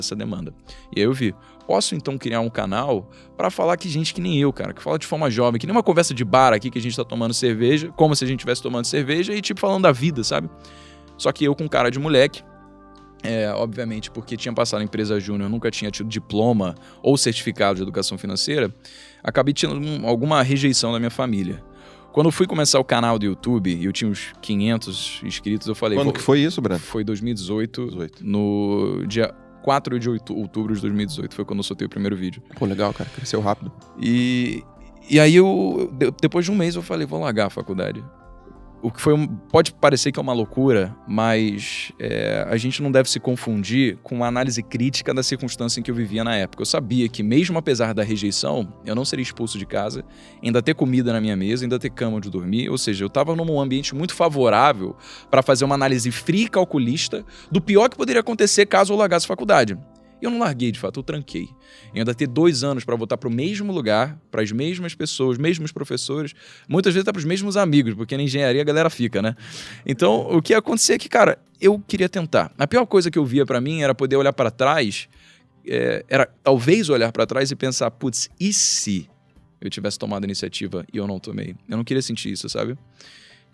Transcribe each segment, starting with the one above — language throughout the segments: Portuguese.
essa demanda. E aí eu vi, posso então criar um canal para falar que gente que nem eu, cara, que fala de forma jovem, que nem uma conversa de bar aqui que a gente tá tomando cerveja, como se a gente estivesse tomando cerveja e tipo falando da vida, sabe? Só que eu com cara de moleque, obviamente porque tinha passado em empresa júnior, nunca tinha tido diploma ou certificado de educação financeira, acabei tendo alguma rejeição da minha família. Quando eu fui começar o canal do YouTube, e eu tinha uns 500 inscritos, eu falei... Quando que foi isso, Breno? Foi 2018, no dia 4 de outubro de 2018, foi quando eu soltei o primeiro vídeo. Pô, legal, cara, cresceu rápido. E aí depois de um mês eu falei, vou largar a faculdade. O que pode parecer que é uma loucura, mas a gente não deve se confundir com uma análise crítica da circunstância em que eu vivia na época. Eu sabia que mesmo apesar da rejeição, eu não seria expulso de casa, ainda ter comida na minha mesa, ainda ter cama onde dormir, ou seja, eu estava num ambiente muito favorável para fazer uma análise fria e calculista do pior que poderia acontecer caso eu largasse a faculdade. E eu não larguei, de fato, eu tranquei. E ainda ter 2 anos para voltar para o mesmo lugar, para as mesmas pessoas, mesmos professores, muitas vezes até para os mesmos amigos, porque na engenharia a galera fica, né? Então, o que ia acontecer é que, cara, eu queria tentar. A pior coisa que eu via para mim era poder olhar para trás, era talvez olhar para trás e pensar, putz, e se eu tivesse tomado a iniciativa e eu não tomei? Eu não queria sentir isso, sabe?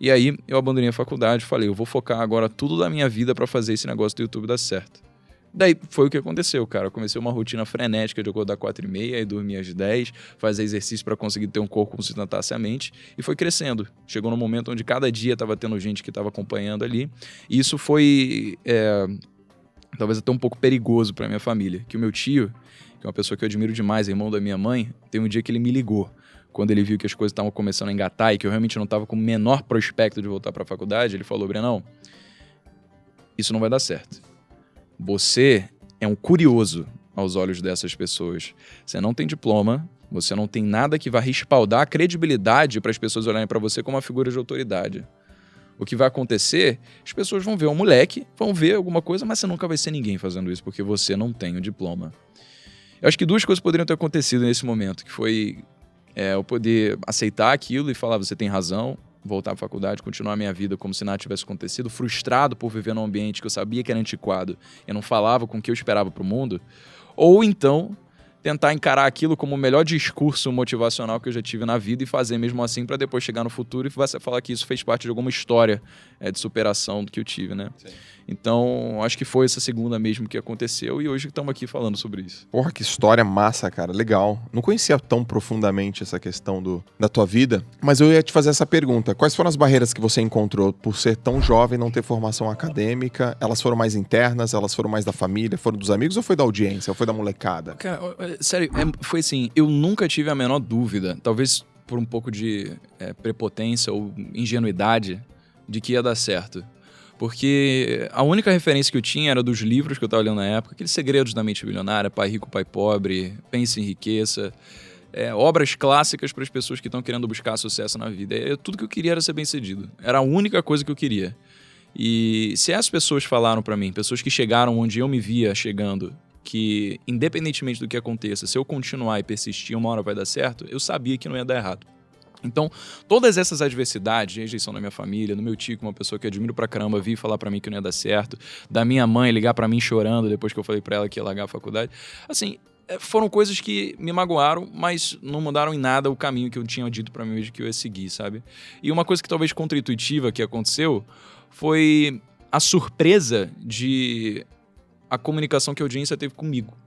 E aí, eu abandonei a faculdade, falei, eu vou focar agora tudo da minha vida para fazer esse negócio do YouTube dar certo. Daí foi o que aconteceu, cara. Eu comecei uma rotina frenética de acordar 4h30 e dormir às 10, fazer exercício para conseguir ter um corpo que sustentasse a mente, e foi crescendo. Chegou num momento onde cada dia estava tendo gente que estava acompanhando ali, e isso foi talvez até um pouco perigoso para minha família, que o meu tio, que é uma pessoa que eu admiro demais, irmão da minha mãe, tem um dia que ele me ligou, quando ele viu que as coisas estavam começando a engatar e que eu realmente não estava com o menor prospecto de voltar para a faculdade, ele falou, Brenão, isso não vai dar certo. Você é um curioso aos olhos dessas pessoas. Você não tem diploma, você não tem nada que vá respaldar a credibilidade para as pessoas olharem para você como uma figura de autoridade. O que vai acontecer, as pessoas vão ver um moleque, vão ver alguma coisa, mas você nunca vai ser ninguém fazendo isso, porque você não tem o diploma. Eu acho que 2 coisas poderiam ter acontecido nesse momento, que foi eu poder aceitar aquilo e falar, você tem razão, voltar à faculdade, continuar a minha vida como se nada tivesse acontecido, frustrado por viver num ambiente que eu sabia que era antiquado e não falava com o que eu esperava para o mundo, ou então tentar encarar aquilo como o melhor discurso motivacional que eu já tive na vida e fazer mesmo assim para depois chegar no futuro e você falar que isso fez parte de alguma história de superação que eu tive, né? Sim. Então, acho que foi essa segunda mesmo que aconteceu e hoje estamos aqui falando sobre isso. Porra, que história massa, cara. Legal. Não conhecia tão profundamente essa questão da tua vida, mas eu ia te fazer essa pergunta. Quais foram as barreiras que você encontrou por ser tão jovem, não ter formação acadêmica? Elas foram mais internas? Elas foram mais da família? Foram dos amigos ou foi da audiência? Ou foi da molecada? Cara, sério, foi assim, eu nunca tive a menor dúvida, talvez por um pouco de prepotência ou ingenuidade, de que ia dar certo. Porque a única referência que eu tinha era dos livros que eu estava lendo na época, aqueles Segredos da Mente Milionária, Pai Rico, Pai Pobre, Pense em Riqueza, obras clássicas para as pessoas que estão querendo buscar sucesso na vida. Tudo que eu queria era ser bem-sucedido. Era a única coisa que eu queria. E se as pessoas falaram para mim, pessoas que chegaram onde eu me via chegando, que independentemente do que aconteça, se eu continuar e persistir, uma hora vai dar certo, eu sabia que não ia dar errado. Então, todas essas adversidades, rejeição da minha família, do meu tio, que é uma pessoa que eu admiro pra caramba, vir falar pra mim que não ia dar certo, da minha mãe ligar pra mim chorando depois que eu falei pra ela que ia largar a faculdade, assim, foram coisas que me magoaram, mas não mudaram em nada o caminho que eu tinha dito pra mim mesmo que eu ia seguir, sabe? E uma coisa que talvez contra-intuitiva que aconteceu foi a surpresa de a comunicação que a audiência teve comigo.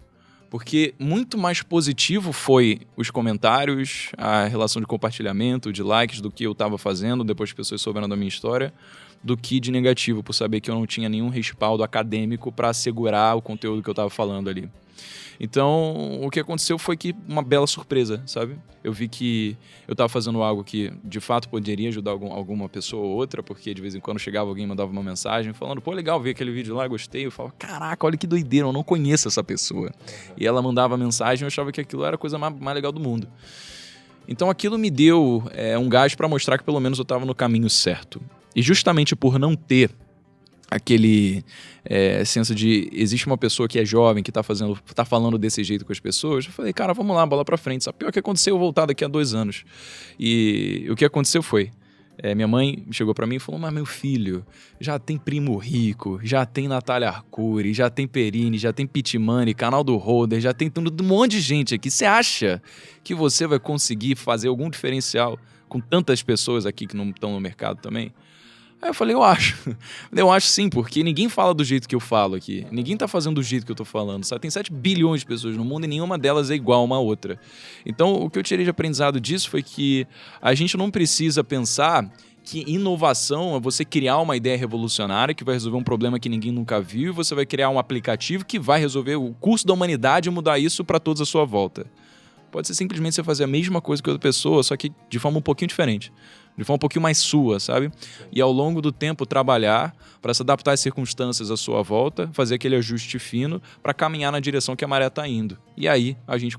Porque muito mais positivo foi os comentários, a relação de compartilhamento, de likes do que eu estava fazendo, depois que as pessoas souberam da minha história, do que de negativo, por saber que eu não tinha nenhum respaldo acadêmico para assegurar o conteúdo que eu estava falando ali. Então, o que aconteceu foi que uma bela surpresa, sabe? Eu vi que eu estava fazendo algo que, de fato, poderia ajudar alguma pessoa ou outra, porque de vez em quando chegava alguém e mandava uma mensagem falando, pô, legal, vi aquele vídeo lá, gostei. Eu falava, caraca, olha que doideira, eu não conheço essa pessoa. E ela mandava mensagem e eu achava que aquilo era a coisa mais legal do mundo. Então, aquilo me deu um gás para mostrar que pelo menos eu estava no caminho certo. E justamente por não ter aquele senso de existe uma pessoa que é jovem, que tá falando desse jeito com as pessoas, eu falei, cara, vamos lá, bola pra frente. Sabe? Pior que aconteceu, eu voltar daqui a 2 anos. E o que aconteceu foi, Minha mãe chegou pra mim e falou, mas meu filho, já tem Primo Rico, já tem Natália Arcuri, já tem Perini, já tem Pitmani, canal do Holder, já tem um monte de gente aqui. Você acha que você vai conseguir fazer algum diferencial com tantas pessoas aqui que não estão no mercado também? Aí eu falei, eu acho. Eu acho sim, porque ninguém fala do jeito que eu falo aqui. Ninguém tá fazendo do jeito que eu tô falando, sabe? Tem 7 bilhões de pessoas no mundo e nenhuma delas é igual a uma outra. Então, o que eu tirei de aprendizado disso foi que a gente não precisa pensar que inovação é você criar uma ideia revolucionária que vai resolver um problema que ninguém nunca viu e você vai criar um aplicativo que vai resolver o curso da humanidade e mudar isso para todos à sua volta. Pode ser simplesmente você fazer a mesma coisa que outra pessoa, só que de forma um pouquinho diferente. De forma um pouquinho mais sua, sabe? E ao longo do tempo trabalhar para se adaptar às circunstâncias à sua volta, fazer aquele ajuste fino para caminhar na direção que a maré está indo. E aí a gente